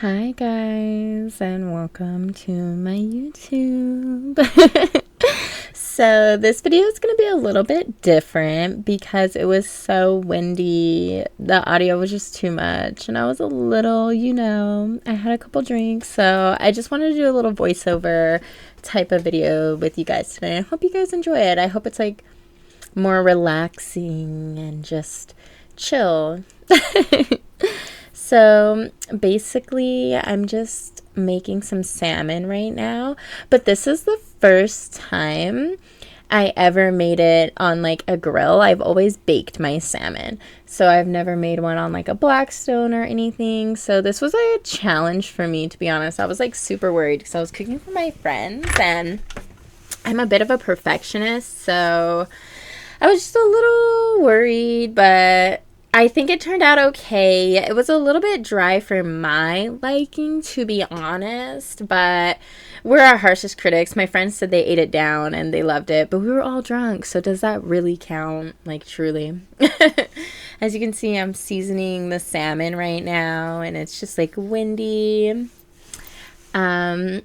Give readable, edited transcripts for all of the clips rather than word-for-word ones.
Hi guys, and welcome to my YouTube. So this video is going to be a little bit different because it was so windy. The audio was just too much and I was a little, I had a couple drinks, so I just wanted to do a little voiceover type of video with you guys today. I hope you guys enjoy it. I hope it's like more relaxing and just chill. So basically, I'm just making some salmon right now, but this is the first time I ever made it on like a grill. I've always baked my salmon, so I've never made one on like a Blackstone or anything. So this was a challenge for me, to be honest. I was like super worried because I was cooking for my friends and I'm a bit of a perfectionist, so I was just a little worried, but I think it turned out okay. It was a little bit dry for my liking, to be honest, but we're our harshest critics. My friends said they ate it down and they loved it, but we were all drunk, so does that really count? Like, truly. As you can see, I'm seasoning the salmon right now, and it's just like windy. Um,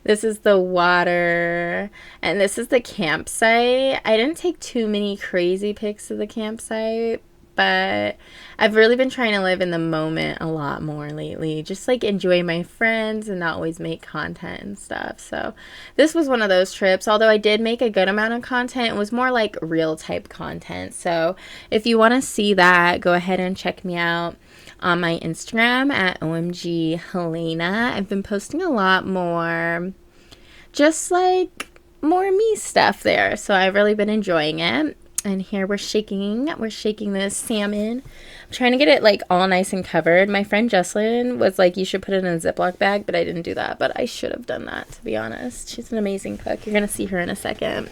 This is the water, and this is the campsite. I didn't take too many crazy pics of the campsite, but I've really been trying to live in the moment a lot more lately. Just like enjoy my friends and not always make content and stuff. So this was one of those trips. Although I did make a good amount of content, it was more like real type content. So if you want to see that, go ahead and check me out on my Instagram at OmgHelayna. I've been posting a lot more, just like more me stuff there. So I've really been enjoying it. And here we're shaking this salmon. I'm trying to get it like all nice and covered. My friend Jesslyn was like, you should put it in a Ziploc bag, but I didn't do that. But I should have done that, to be honest. She's an amazing cook. You're going to see her in a second.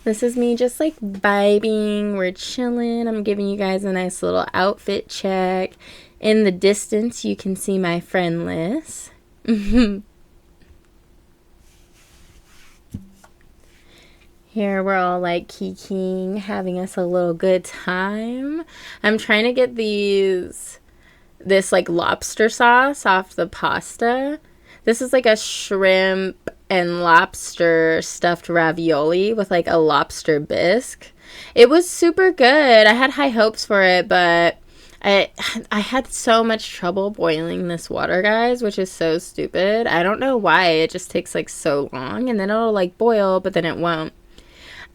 This is me just like vibing. We're chilling. I'm giving you guys a nice little outfit check. In the distance, you can see my friend Liz. Here we're all like kikiing, having us a little good time. I'm trying to get this like lobster sauce off the pasta. This is like a shrimp and lobster stuffed ravioli with like a lobster bisque. It was super good. I had high hopes for it, but I I had so much trouble boiling this water, guys, which is so stupid. I don't know why. It just takes like so long and then it'll like boil, but then it won't.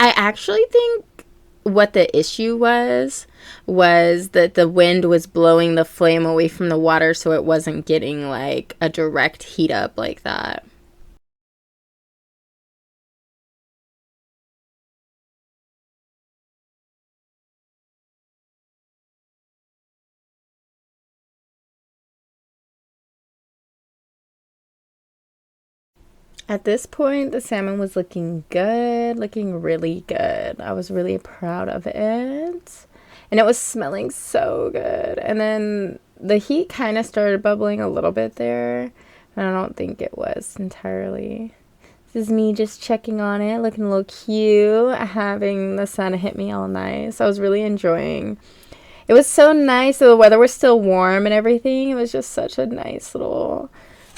I actually think what the issue was that the wind was blowing the flame away from the water, so it wasn't getting like a direct heat up like that. At this point, the salmon was looking good, looking really good. I was really proud of it. And it was smelling so good. And then the heat kind of started bubbling a little bit there. And I don't think it was entirely. This is me just checking on it, looking a little cute, having the sun hit me all nice. I was really enjoying. It was so nice. The weather was still warm and everything. It was just such a nice little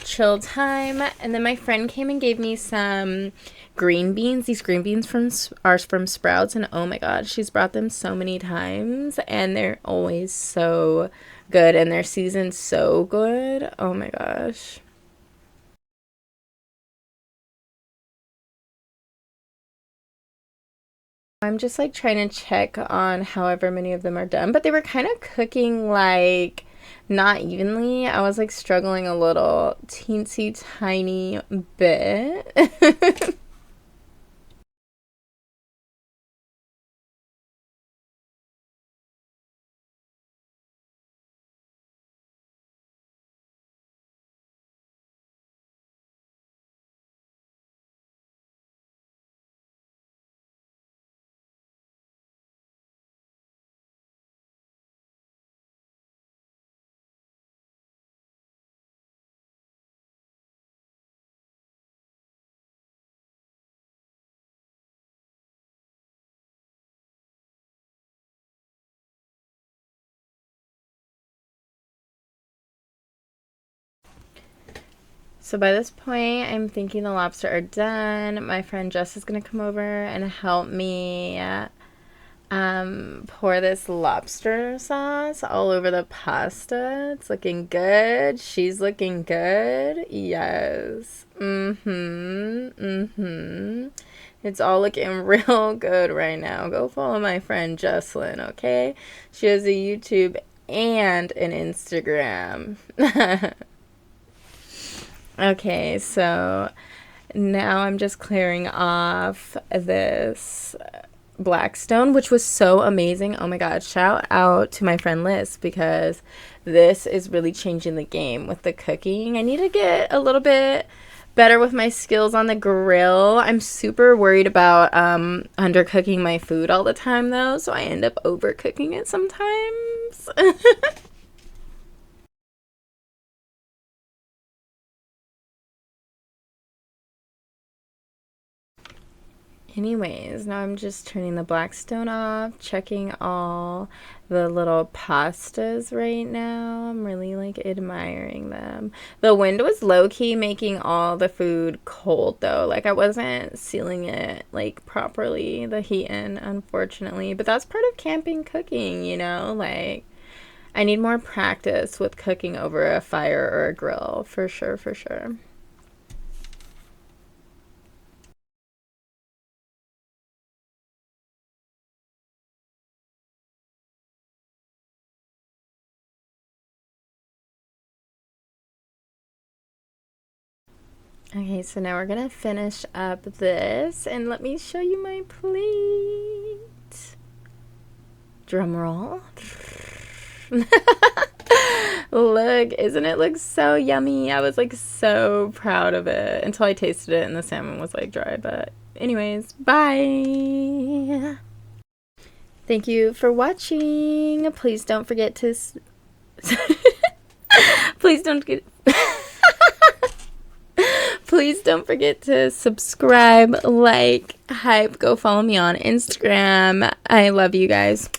chill time. And then my friend came and gave me some green beans. These green beans are from Sprouts, and oh my god, she's brought them so many times, and they're always so good, and their season's so good. Oh my gosh. I'm just like trying to check on however many of them are done, but they were kind of cooking like not evenly. I was like struggling a little teensy tiny bit. So by this point, I'm thinking the lobster are done. My friend Jess is going to come over and help me pour this lobster sauce all over the pasta. It's looking good. She's looking good. Yes. It's all looking real good right now. Go follow my friend Jesslyn, okay? She has a YouTube and an Instagram. Okay, so now I'm just clearing off this Blackstone, which was so amazing. Oh my god, shout out to my friend Liz, because this is really changing the game with the cooking. I need to get a little bit better with my skills on the grill. I'm super worried about undercooking my food all the time though, so I end up overcooking it sometimes. Anyways, now I'm just turning the Blackstone off, checking all the little pastas right now. I'm really like admiring them. The wind was low-key making all the food cold though. Like I wasn't sealing it like properly, the heat in, unfortunately. But that's part of camping cooking, you know? Like I need more practice with cooking over a fire or a grill, for sure, for sure. Okay, so now we're gonna finish up this, and let me show you my plate. Drum roll. Look, isn't it look so yummy? I was like so proud of it until I tasted it and the salmon was like dry. But anyways, bye. Thank you for watching. Please don't forget to please don't get please don't forget to subscribe, like, hype, go follow me on Instagram. I love you guys.